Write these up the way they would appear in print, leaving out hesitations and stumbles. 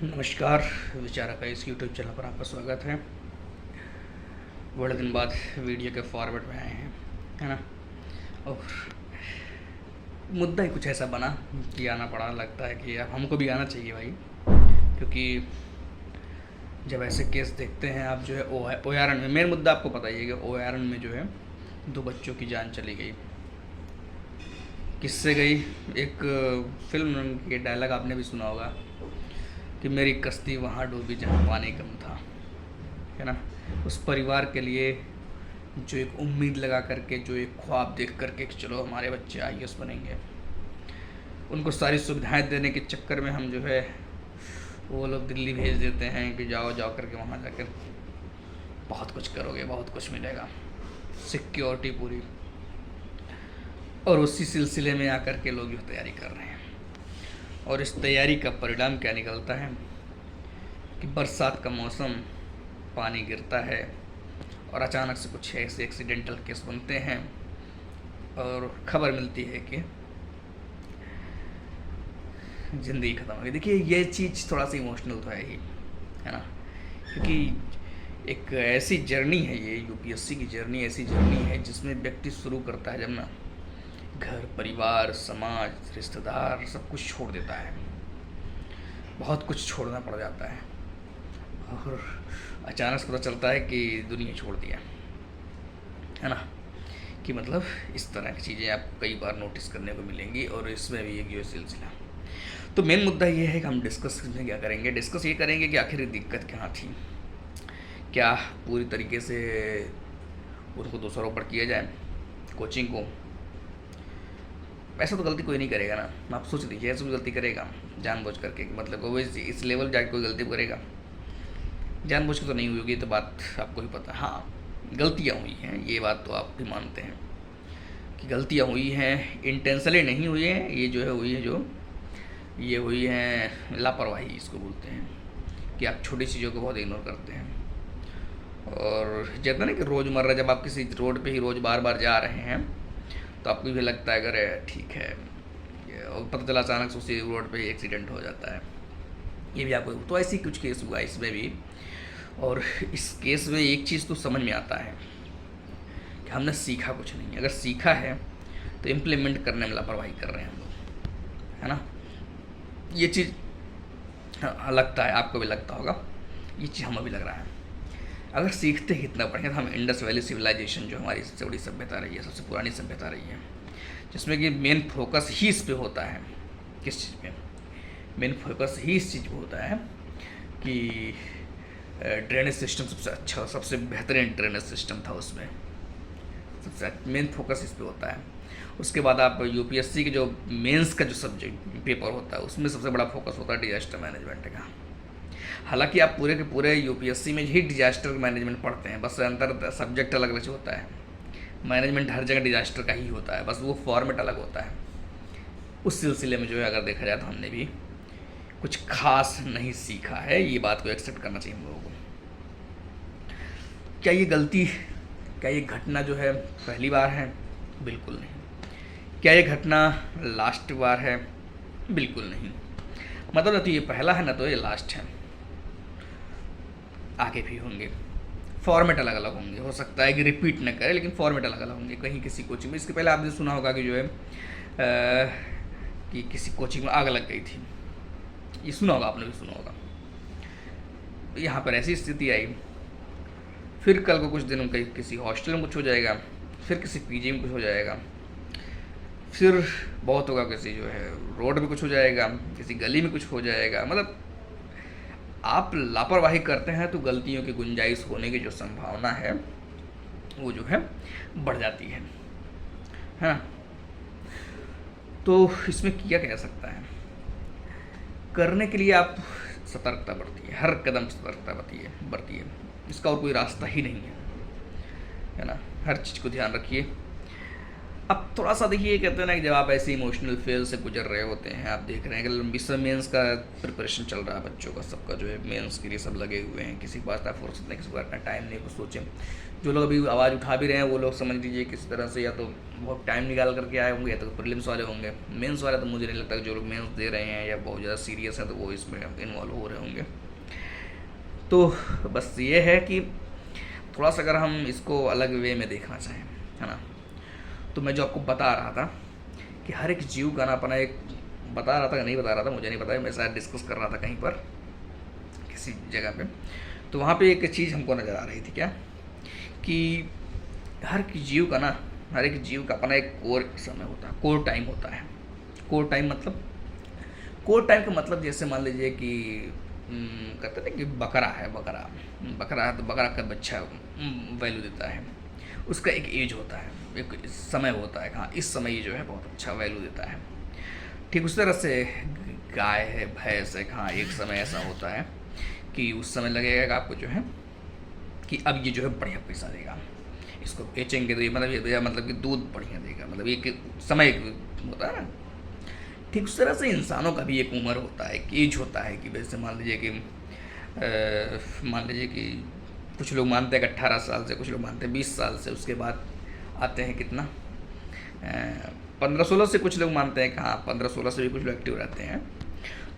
नमस्कार। विचारा का इस यूट्यूब चैनल पर आपका स्वागत है। बड़े दिन बाद वीडियो के फॉर्मेट में आए हैं, है ना। और मुद्दा ही कुछ ऐसा बना कि आना पड़ा। लगता है कि अब हमको भी आना चाहिए भाई, क्योंकि जब ऐसे केस देखते हैं आप जो है ओयारन में, मेन मुद्दा आपको पता ही है कि ओयारन में जो है 2 बच्चों की जान चली गई। किससे गई? एक फिल्म के डायलॉग आपने भी सुना होगा कि मेरी कश्ती वहाँ डूबी जहाँ पानी कम था, है ना। उस परिवार के लिए जो एक उम्मीद लगा करके, जो एक ख्वाब देख करके कि चलो हमारे बच्चे आईएएस बनेंगे, उनको सारी सुविधाएं देने के चक्कर में हम जो है वो लोग दिल्ली भेज देते हैं कि जाओ जाओ करके वहाँ जाकर बहुत कुछ करोगे, बहुत कुछ मिलेगा, सिक्योरिटी पूरी। और उसी सिलसिले में आकर के लोग जो तैयारी कर रहे हैं, और इस तैयारी का परिणाम क्या निकलता है कि बरसात का मौसम, पानी गिरता है और अचानक से कुछ ऐसे एक्सीडेंटल केस बनते हैं और खबर मिलती है कि ज़िंदगी ख़त्म हो गई। देखिए ये चीज़ थोड़ा सा इमोशनल तो है ही, है ना, क्योंकि एक ऐसी जर्नी है, ये यूपीएससी की जर्नी ऐसी जर्नी है जिसमें व्यक्ति शुरू करता है जब ना घर परिवार समाज रिश्तेदार सब कुछ छोड़ देता है, बहुत कुछ छोड़ना पड़ जाता है और अचानक से पता चलता है कि दुनिया छोड़ दिया, है ना। कि मतलब इस तरह की चीज़ें आपको कई बार नोटिस करने को मिलेंगी और इसमें भी एक जो सिलसिला। तो मेन मुद्दा ये है कि हम डिस्कस में क्या करेंगे, डिस्कस ये करेंगे कि आखिर दिक्कत कहाँ थी, क्या पूरी तरीके से उनको दोषारोपण किया जाए कोचिंग को। ऐसा तो गलती कोई नहीं करेगा ना, आप सोच लीजिए, ऐसा कोई गलती करेगा जानबूझ करके, मतलब वो इस लेवल जाके कोई गलती करेगा जानबूझ के तो नहीं हुई होगी, तो बात आपको ही पता है। हाँ, गलतियाँ हुई हैं, ये बात तो आप भी मानते हैं कि गलतियाँ हुई हैं, इंटेंशनली नहीं हुई हैं, ये जो है हुई है, जो ये हुई है लापरवाही इसको बोलते हैं, कि आप छोटी चीज़ों को बहुत इग्नोर करते हैं। और कहते हैं ना कि रोज़मर्रा जब आप किसी रोड पे ही रोज़ बार बार जा रहे हैं तो आपको भी लगता है अरे ठीक है, और पता चला अचानक से उसी रोड पे एक्सीडेंट हो जाता है। ये भी आपको, तो ऐसी कुछ केस हुआ इसमें भी। और इस केस में एक चीज़ तो समझ में आता है कि हमने सीखा कुछ नहीं। अगर सीखा है तो इम्प्लीमेंट करने में लापरवाही कर रहे हैं हम लोग, है ना। ये चीज़ हाँ, लगता है आपको भी लगता होगा, ये चीज़ हमें भी लग रहा है। अगर सीखते ही इतना बढ़िया तो हम इंडस वैली सिविलाइजेशन जो हमारी सबसे बड़ी सभ्यता रही है, सबसे पुरानी सभ्यता रही है, जिसमें कि मेन फोकस ही इस पे होता है, किस चीज़ पे, मेन फोकस ही इस चीज़ पे होता है कि ड्रेनेज सिस्टम सबसे अच्छा, सबसे बेहतरीन ड्रेनेज सिस्टम था उसमें, सबसे मेन फोकस इस पे होता है। उसके बाद आप यूपीएससी के जो मेंस का जो सब्जेक्ट पेपर होता है उसमें सबसे बड़ा फोकस होता है डिजास्टर मैनेजमेंट का। हालांकि आप पूरे के पूरे यूपीएससी में ही डिजास्टर मैनेजमेंट पढ़ते हैं, बस अंतर सब्जेक्ट अलग अलग होता है, मैनेजमेंट हर जगह डिजास्टर का ही होता है, बस वो फॉर्मेट अलग होता है। उस सिलसिले में जो है अगर देखा जाए तो हमने भी कुछ खास नहीं सीखा है, ये बात को एक्सेप्ट करना चाहिए हम लोगों को। क्या ये गलती, क्या ये घटना जो है पहली बार है? बिल्कुल नहीं। क्या ये घटना लास्ट बार है? बिल्कुल नहीं। मतलब ना तो ये पहला है ना तो ये लास्ट है, आगे भी होंगे, फॉर्मेट अलग अलग होंगे, हो सकता है कि रिपीट न करें लेकिन फॉर्मेट अलग अलग होंगे। कहीं किसी कोचिंग में, इसके पहले आपने सुना होगा कि जो है कि किसी कोचिंग में आग लग गई थी, ये सुना होगा, आपने भी सुना होगा। तो यहाँ पर ऐसी स्थिति आई, फिर कल को कुछ दिनों कहीं किसी हॉस्टल में कुछ हो जाएगा, फिर किसी पीजी में कुछ हो जाएगा, फिर बहुत होगा किसी जो है रोड में कुछ हो जाएगा, किसी गली में कुछ हो जाएगा। मतलब आप लापरवाही करते हैं तो गलतियों की गुंजाइश होने की जो संभावना है वो जो है बढ़ जाती है ना। तो इसमें किया जा सकता है, करने के लिए आप सतर्कता बरतिए, हर कदम सतर्कता बरतिए, इसका और कोई रास्ता ही नहीं है ना। हर चीज़ को ध्यान रखिए। अब थोड़ा सा देखिए, कहते हैं ना कि जब आप ऐसे इमोशनल फेज से गुजर रहे होते हैं, आप देख रहे हैं कि लंबी समय मेंस का प्रिपरेशन चल रहा है बच्चों का, सबका जो है मेंस के लिए सब लगे हुए हैं, किसी के पास इतना फुर्सत नहीं, किसी को इतना टाइम नहीं कुछ सोचें। जो लोग अभी आवाज़ उठा भी रहे हैं वो लोग समझ लीजिए किस तरह से या तो बहुत टाइम निकाल करके आए होंगे या तो प्रीलिम्स वाले होंगे। मेंस वाले तो मुझे नहीं लगता कि जो लोग मेंस दे रहे हैं या बहुत ज़्यादा सीरियस हैं तो वो इसमें इन्वॉल्व हो रहे होंगे। तो बस ये है कि थोड़ा सा अगर हम इसको अलग वे में देखना चाहें, है ना, तो मैं जो आपको बता रहा था कि हर एक जीव का ना अपना एक, बता रहा था कि नहीं बता रहा था मुझे नहीं पता, मैं शायद डिस्कस कर रहा था कहीं पर किसी जगह पे, तो वहाँ पे एक चीज़ हमको नज़र आ रही थी क्या, कि हर एक जीव का ना, हर एक जीव का अपना एक कोर समय होता है, कोर टाइम होता है। कोर टाइम मतलब, कोर टाइम का मतलब जैसे मान लीजिए कि कहते हैं कि बकरा है, बकरा है तो बकरा का बच्चा वैल्यू देता है, उसका एक एज होता है, एक समय होता है, हाँ इस समय ये जो है बहुत अच्छा वैल्यू देता है। ठीक उस तरह से गाय है, भैंस है, हाँ एक समय ऐसा होता है कि उस समय लगेगा कि आपको जो है कि अब ये जो है बढ़िया पैसा देगा, इसको बेचेंगे तो ये मतलब कि दूध बढ़िया देगा, मतलब ये समय होता है ना। ठीक उस तरह से इंसानों का भी एक उम्र होता है, एक एज होता है कि वैसे मान लीजिए कि कुछ लोग मानते हैं कि 18 साल से, कुछ लोग मानते हैं 20 साल से, उसके बाद आते हैं कितना 15-16 से, कुछ लोग मानते हैं कि हाँ 15-16 से भी कुछ लोग एक्टिव रहते हैं,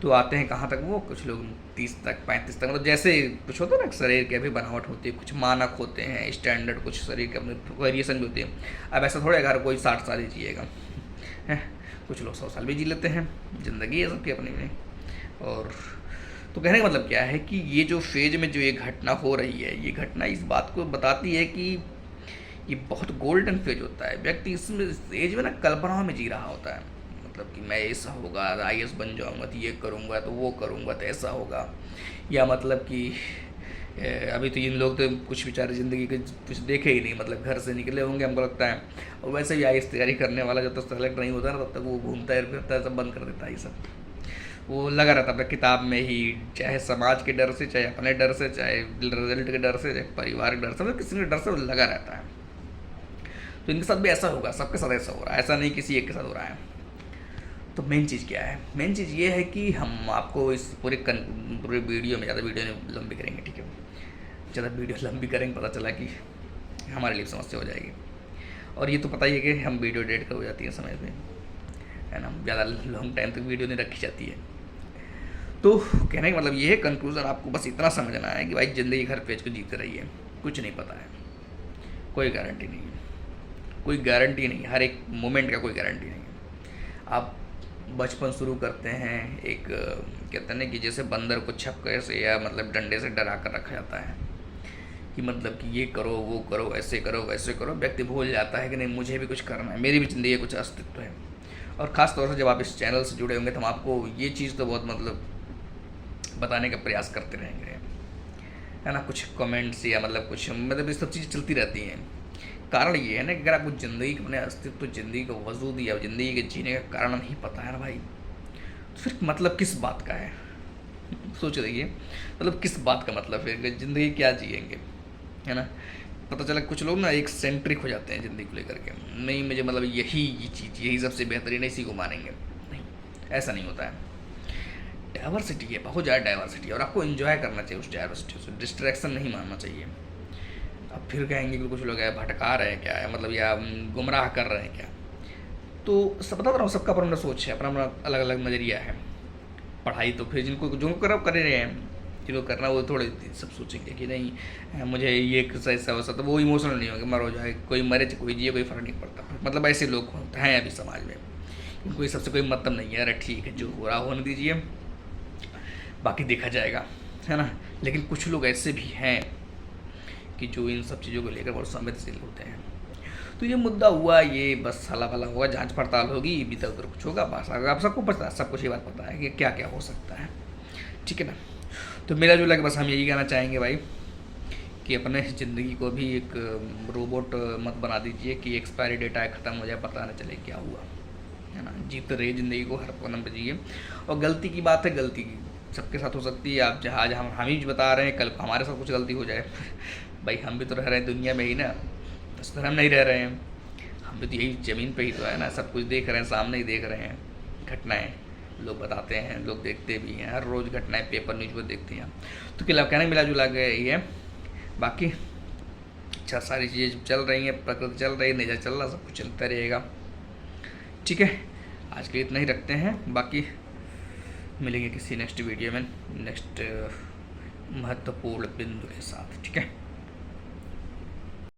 तो आते हैं कहाँ तक वो, कुछ लोग 30 तक 35 तक, मतलब जैसे कुछ होता है ना शरीर की अभी बनावट होती है, कुछ मानक होते हैं स्टैंडर्ड, कुछ शरीर के अपने वेरिएशन भी होती है। अब ऐसा थोड़ा हर कोई 60 साल ही जिएगा, कुछ लोग 100 साल भी जी लेते हैं, ज़िंदगी है सबकी अपनी में। और तो कहने का मतलब क्या है कि ये जो फेज में जो ये घटना हो रही है, ये घटना इस बात को बताती है कि ये बहुत गोल्डन फेज होता है। व्यक्ति इसमें एज में ना कल्पनाओं में जी रहा होता है, मतलब कि मैं ऐसा होगा, IAS बन जाऊंगा तो ये करूंगा तो वो करूंगा तो ऐसा होगा, या मतलब कि अभी तो इन लोग तो कुछ बेचारे ज़िंदगी के कुछ देखे ही नहीं, मतलब घर से निकले होंगे हमको लगता है, और वैसे भी IAS तैयारी करने वाला जब तक सेलेक्ट नहीं होता ना तब तक वो घूमता है फिरता है, सब बंद कर देता है, ये सब वो लगा रहता है किताब में ही, चाहे समाज के डर से, चाहे अपने डर से, चाहे रिजल्ट के डर से, चाहे परिवार के डर से, मतलब किसी के डर से वो लगा रहता है। तो इनके साथ भी ऐसा होगा, सबके साथ ऐसा हो रहा है, ऐसा नहीं किसी एक के साथ हो रहा है। तो मेन चीज़ क्या है, मेन चीज़ ये है कि हम आपको इस पूरे वीडियो में, ज़्यादा वीडियो नहीं लंबी करेंगे, ठीक है, ज़्यादा वीडियो लंबी करेंगे पता चला कि हमारे लिए समस्या हो जाएगी। और ये तो पता ही है कि हम वीडियो एडिट कर हो जाती है समय पे, है ना, ज़्यादा लॉन्ग टाइम तक वीडियो नहीं रखी जाती है। तो कहने का मतलब ये है, कंक्लूज़न आपको बस इतना समझना है कि भाई ज़िंदगी घर पेज को जीते रहिए, कुछ नहीं पता है, कोई गारंटी नहीं है, कोई गारंटी नहीं, हर एक मोमेंट का कोई गारंटी नहीं है। आप बचपन शुरू करते हैं एक, कहते हैं ना कि जैसे बंदर को छक्के से या मतलब डंडे से डरा कर रखा जाता है कि मतलब कि ये करो वो करो, ऐसे करो वैसे करो, व्यक्ति भूल जाता है कि नहीं मुझे भी कुछ करना है, मेरी भी ज़िंदगी कुछ अस्तित्व है। और ख़ास तौर से जब आप इस चैनल से जुड़े होंगे तो हम आपको ये चीज़ तो बहुत मतलब बताने का प्रयास करते रहेंगे, है ना, कुछ कमेंट्स या मतलब कुछ मतलब ये सब चीज़ चलती रहती हैं। कारण ये है ना कि अगर आपको ज़िंदगी के अपने अस्तित्व, ज़िंदगी का वजूद या ज़िंदगी के जीने का कारण नहीं पता है ना भाई, तो फिर मतलब किस बात का है, सोच रही है, मतलब किस बात का मतलब फिर ज़िंदगी क्या जिएंगे, है ना। पता चला कुछ लोग ना एक सेंट्रिक हो जाते हैं ज़िंदगी को लेकर के, नहीं मुझे मतलब यही ये चीज़ यही सबसे बेहतरीन, इसी को मानेंगे, नहीं ऐसा नहीं होता है। डाइवर्सिटी है, बहुत ज़्यादा डाइवर्सिटी है, और आपको इन्जॉय करना चाहिए उस डाइवर्सिटी से, डिस्ट्रैक्शन नहीं मानना चाहिए। अब फिर कहेंगे कि कुछ लोग है भटका रहे हैं क्या है, मतलब या गुमराह कर रहे हैं क्या, तो सब बता रहा हूँ, सबका अपना सोच है, अपना अपना अलग अलग नज़रिया है। पढ़ाई तो फिर जिनको जो कर रहे हैं, जिनको करना वो थोड़े सब सोचेंगे कि नहीं मुझे ये ऐसा वैसा, तो वो इमोशनल नहीं होंगे, मर हो जाए कोई मरे कोई जिए कोई फ़र्क नहीं पड़ता, मतलब ऐसे लोग हैं अभी समाज में, इनको ये सबसे कोई मतलब नहीं है, अरे ठीक है जो हो रहा होने दीजिए, बाकी देखा जाएगा, है ना। लेकिन कुछ लोग ऐसे भी हैं कि जो इन सब चीज़ों को लेकर बहुत संवेदनशील होते हैं। तो ये मुद्दा हुआ, ये बस हला भला होगा, जांच पड़ताल होगी, इधर उधर कुछ होगा, बस आप सबको पता है, सब कुछ ये बात पता है कि क्या क्या हो सकता है, ठीक है ना। तो मेरा जो लगे बस हम यही कहना चाहेंगे भाई कि अपने ज़िंदगी को भी एक रोबोट मत बना दीजिए कि एक्सपायरी डेटा ख़त्म हो जाए पता न चले क्या हुआ, है ना। जीते रहिए ज़िंदगी को, हर कदम पे जिए। और गलती की बात है, गलती सबके साथ हो सकती है, आप जहाँ हम ही बता रहे हैं, कल हमारे साथ कुछ गलती हो जाए भाई हम भी तो रह रहे हैं दुनिया में ही ना, इस तरह हम नहीं रह रहे हैं, हम भी तो यही ज़मीन पे ही तो है ना, सब कुछ देख रहे हैं, सामने ही देख रहे हैं घटनाएं, लोग बताते हैं, लोग देखते भी हैं, हर रोज़ घटनाएं पेपर न्यूज़ पर देखते हैं। तो क्या कहना मिला जुला के ये है, बाकी अच्छा सारी चीज़ें चल रही हैं, प्रकृति चल रही है, नेचर चल रहा, सब कुछ चलता रहेगा। ठीक है, आज के लिए इतना ही रखते हैं, बाकी मिलेंगे किसी नेक्स्ट वीडियो में नेक्स्ट महत्वपूर्ण बिंदु के साथ। ठीक है।